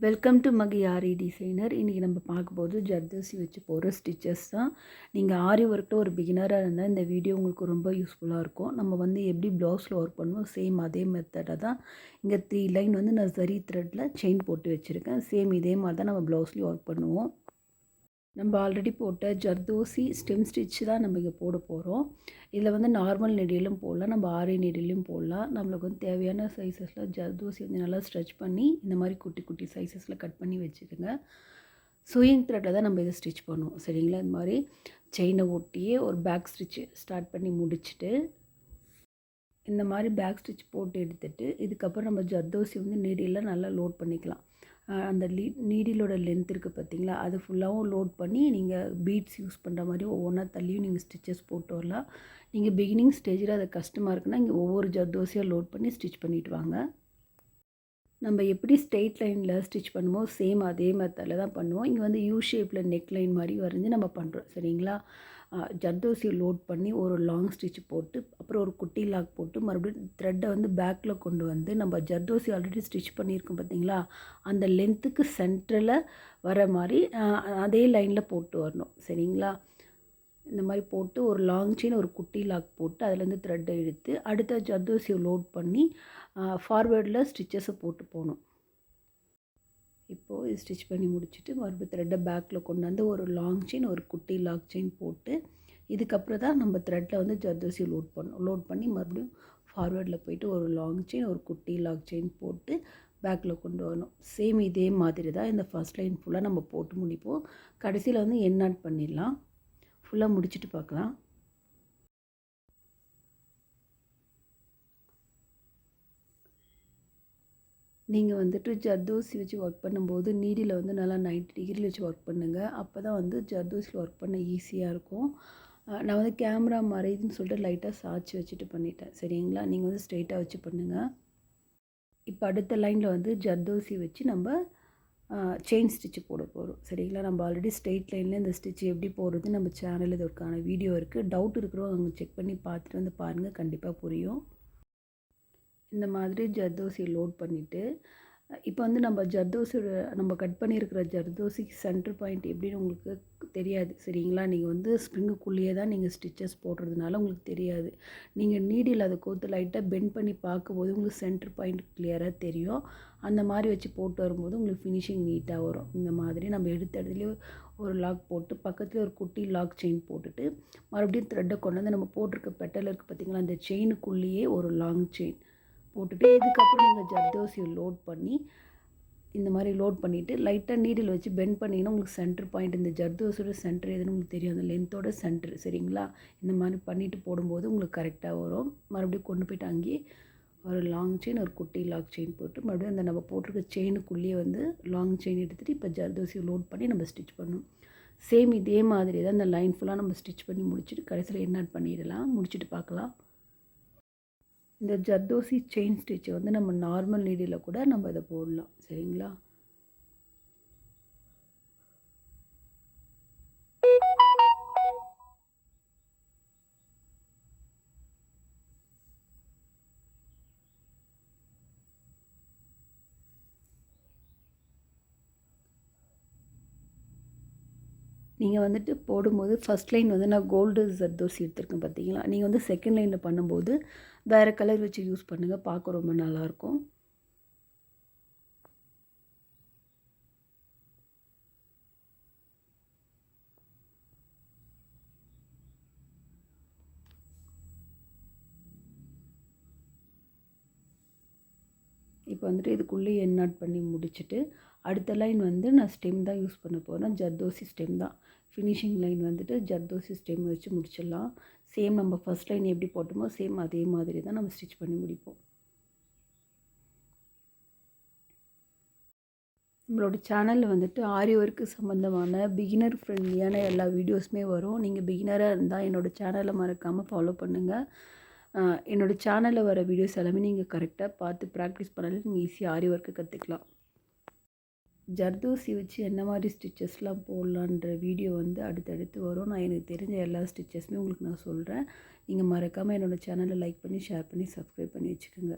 Welcome to Magi Aari designer. இன்றைக்கி நம்ம பார்க்கும்போது ஜர்தோசி வச்சு போகிற ஸ்டிச்சஸ் தான். நீங்கள் ஆரி ஒர்க்கில் ஒரு பிகினராக இருந்தால் இந்த வீடியோ உங்களுக்கு ரொம்ப யூஸ்ஃபுல்லாக இருக்கும். நம்ம வந்து எப்படி ப்ளவுஸில் ஒர்க் பண்ணுவோம் சேம் அதே மெத்தடை தான். இங்கே 3 லைன் வந்து நான் சரி த்ரெட்டில் செயின் போட்டு வச்சுருக்கேன். சேம் இதே மாதிரி தான் நம்ம ப்ளவுஸ்லேயும் ஒர்க் பண்ணுவோம். நம்ம ஆல்ரெடி போட்ட ஜர்தோசி ஸ்டெம் ஸ்டிச் தான் நம்ம இங்கே போட போகிறோம். இதில் வந்து நார்மல் நெடிலும் போடலாம், நம்ம ஆரி நெடிலும் போடலாம். நம்மளுக்கு வந்து தேவையான சைஸஸில் ஜர்தோசி வந்து நல்லா ஸ்ட்ரெச் பண்ணி இந்த மாதிரி குட்டி குட்டி சைஸஸில் கட் பண்ணி வச்சுக்கோங்க. சுயிங் த்ரெட்டில் தான் நம்ம இதை ஸ்டிச் பண்ணுவோம். சரிங்களா? இந்த மாதிரி செயினை ஒட்டியே ஒரு பேக் ஸ்டிச் ஸ்டார்ட் பண்ணி முடிச்சுட்டு இந்த மாதிரி பேக் ஸ்டிச் போட்டு எடுத்துகிட்டு இதுக்கப்புறம் நம்ம ஜர்தோசி வந்து நீடியில் நல்லா லோட் பண்ணிக்கலாம். அந்த நீடிலோட லென்த் இருக்குது பார்த்தீங்களா, அது ஃபுல்லாகவும் லோட் பண்ணி நீங்கள் பீட்ஸ் யூஸ் பண்ணுற மாதிரி ஒவ்வொன்றா தள்ளியும் நீங்கள் ஸ்டிச்சஸ் போட்டு வரலாம். நீங்கள் பிகினிங் ஸ்டேஜில் அது கஷ்டமாக இருக்குன்னா இங்கே ஒவ்வொரு ஜர்தோசியாக லோட் பண்ணி ஸ்டிச் பண்ணிவிட்டு வாங்க. நம்ம எப்படி ஸ்ட்ரெயிட் லைனில் ஸ்டிச் பண்ணுமோ சேம் அதே மெத்தடில் தான் பண்ணுவோம். இங்கே வந்து யூ ஷேப்பில் நெக் லைன் மாதிரி வரைஞ்சி நம்ம பண்ணுறோம். சரிங்களா? ஜர்தோசியை லோட் பண்ணி ஒரு லாங் ஸ்டிச் போட்டு அப்புறம் ஒரு குட்டி லாக் போட்டு மறுபடியும் த்ரெட்டை வந்து பேக்கில் கொண்டு வந்து நம்ம ஜர்தோசி ஆல்ரெடி ஸ்டிச் பண்ணியிருக்கோம் பார்த்தீங்களா, அந்த லென்த்துக்கு சென்டரில் வர மாதிரி அதே லைனில் போட்டு வரணும். சரிங்களா? இந்த மாதிரி போட்டு ஒரு லாங் செயின் ஒரு குட்டி லாக் போட்டு அதுலேருந்து த்ரெட்டை எடுத்து அடுத்த ஜர்தோசியை லோட் பண்ணி ஃபார்வேர்டில் ஸ்டிச்சஸை போட்டு போகணும். இப்போது ஸ்டிச் பண்ணி முடிச்சுட்டு மறுபடியும் த்ரெட்டை பேக்கில் கொண்டாந்து ஒரு லாங் செயின் ஒரு குட்டி லாக் செயின் போட்டு இதுக்கப்புறம் தான் நம்ம த்ரெட்டில் வந்து ஜர்தோசி லோட் பண்ணணும். லோட் பண்ணி மறுபடியும் ஃபார்வேர்டில் போயிட்டு ஒரு லாங் செயின் ஒரு குட்டி லாக் செயின் போட்டு பேக்கில் கொண்டு வரணும். சேம் இதே மாதிரி தான் இந்த ஃபஸ்ட் லைன் ஃபுல்லாக நம்ம போட்டு முடிப்போம். கடைசியில் வந்து எண்ட் நாட் பண்ணிடலாம். ஃபுல்லாக முடிச்சுட்டு பார்க்கலாம். நீங்கள் வந்துட்டு ஜர்தோசி வச்சு ஒர்க் பண்ணும்போது நீடியில் வந்து நல்லா 90 டிகிரியில் வச்சு ஒர்க் பண்ணுங்கள். அப்போ தான் வந்து ஜர்தோசியில் ஒர்க் பண்ண ஈஸியாக இருக்கும். நான் வந்து கேமரா மறையுதுன்னு சொல்லிட்டு லைட்டாக சாய்ச்சி வச்சுட்டு பண்ணிட்டேன். சரிங்களா? நீங்கள் வந்து ஸ்ட்ரெயிட்டாக வச்சு பண்ணுங்கள். இப்போ அடுத்த லைனில் வந்து ஜர்தோசி வச்சு நம்ம செயின் ஸ்டிச்சு போட போகிறோம். சரிங்களா? நம்ம ஆல்ரெடி ஸ்ட்ரெயிட் லைனில் இந்த ஸ்டிச் எப்படி போடுறது நம்ம சேனலில் இதற்கான வீடியோ இருக்குது. டவுட் இருக்கிறவங்க அவங்க செக் பண்ணி பார்த்துட்டு வந்து பாருங்கள், கண்டிப்பாக புரியும். இந்த மாதிரி ஜர்தோசி லோட் பண்ணிவிட்டு இப்போ வந்து நம்ம ஜர்தோசியோட நம்ம கட் பண்ணியிருக்கிற ஜர்தோசிக்கு சென்டர் பாயிண்ட் எப்படின்னு உங்களுக்கு தெரியாது. சரிங்களா? நீங்கள் வந்து ஸ்ப்ரிங்குக்குள்ளேயே தான் நீங்கள் ஸ்டிச்சஸ் போடுறதுனால உங்களுக்கு தெரியாது. நீங்கள் நீடில் அதை கோத்து லைட்டாக பெண்ட் பண்ணி பார்க்கும்போது உங்களுக்கு சென்டர் பாயிண்ட் கிளியராக தெரியும். அந்த மாதிரி வச்சு போட்டு வரும்போது உங்களுக்கு ஃபினிஷிங் நீட்டாக வரும். இந்த மாதிரி நம்ம எடுத்த இடத்துலையே ஒரு லாக் போட்டு பக்கத்துலேயே ஒரு குட்டி லாக் செயின் போட்டுட்டு மறுபடியும் த்ரெட்டை கொண்டு வந்து நம்ம போட்டிருக்க பெட்டல் இருக்குது பார்த்திங்களா, அந்த செயினுக்குள்ளேயே ஒரு லாங் செயின் போட்டுட்டு இதுக்கப்புறம் நீங்கள் ஜர்தோசியை லோட் பண்ணி இந்த மாதிரி லோட் பண்ணிவிட்டு லைட்டாக நீடில் வச்சு பெண்ட் பண்ணிங்கன்னா உங்களுக்கு சென்டர் பாயிண்ட் இந்த ஜர்தோசியோட சென்டர் எதுன்னு உங்களுக்கு தெரியும், அந்த லென்த்தோட சென்டர். சரிங்களா? இந்த மாதிரி பண்ணிவிட்டு போடும்போது உங்களுக்கு கரெக்டாக வரும். மறுபடியும் கொண்டு போய்ட்டு அங்கேயே ஒரு லாங் செயின் ஒரு குட்டி லாக் செயின் போட்டு மறுபடியும் அந்த நம்ம போட்டிருக்க செயினுக்குள்ளேயே வந்து லாங் செயின் எடுத்துகிட்டு இப்போ ஜர்தோசியை லோட் பண்ணி நம்ம ஸ்டிச் பண்ணணும். சேம் இதே மாதிரி தான் இந்த லைன் ஃபுல்லாக நம்ம ஸ்டிச் பண்ணி முடிச்சுட்டு கடைசியில் என்ன பண்ணிடலாம். முடிச்சுட்டு பார்க்கலாம். இந்த ஜர்தோசி செயின் ஸ்டிச்சை வந்து நம்ம நார்மல் நீடில் கூட நம்ம இதை போடலாம். சரிங்களா? நீங்கள் வந்துட்டு போடும்போது ஃபஸ்ட் லைன் வந்து நான் கோல்டு ஜர்தோசி எடுத்துருக்கேன் பார்த்தீங்களா, நீங்கள் வந்து செகண்ட் லைனில் பண்ணும்போது வேறு கலர் வச்சு யூஸ் பண்ணுங்கள், பார்க்க ரொம்ப நல்லாயிருக்கும். இப்போ வந்துட்டு இதுக்குள்ளே எண்ட் நாட் பண்ணி முடிச்சுட்டு அடுத்த லைன் வந்து நான் ஸ்டெம் தான் யூஸ் பண்ண போகிறேன். ஜர்தோசி ஸ்டெம் தான் ஃபினிஷிங் லைன் வந்துட்டு ஜர்தோசி ஸ்டெம் வச்சு முடிச்சிடலாம். சேம் நம்ம ஃபஸ்ட் லைன் எப்படி போட்டோமோ சேம் அதே மாதிரி தான் நம்ம ஸ்டிச் பண்ணி முடிப்போம். நம்மளோட சேனலில் வந்துட்டு ஆரி ஒர்க்கு சம்மந்தமான பிகினர் ஃப்ரெண்ட்லியான எல்லா வீடியோஸுமே வரும். நீங்கள் பிகினராக இருந்தால் என்னோடய சேனலை மறக்காமல் ஃபாலோ பண்ணுங்கள். என்னோடய சேனலில் வர வீடியோஸ் எல்லாமே நீங்கள் கரெக்டாக பார்த்து ப்ராக்டிஸ் பண்ணாலே நீங்கள் ஈஸியாக ஆரி ஒர்க்கு கற்றுக்கலாம். ஜர்தோசி வச்சு என்ன மாதிரி ஸ்டிச்சஸ்லாம் போடலான்ற வீடியோ வந்து அடுத்தடுத்து வரும். நான் எனக்கு தெரிஞ்ச எல்லா ஸ்டிச்சஸுமே உங்களுக்கு நான் சொல்கிறேன். நீங்கள் மறக்காமல் என்னோடய சேனலை லைக் பண்ணி ஷேர் பண்ணி சப்ஸ்கிரைப் பண்ணி வச்சுக்கோங்க.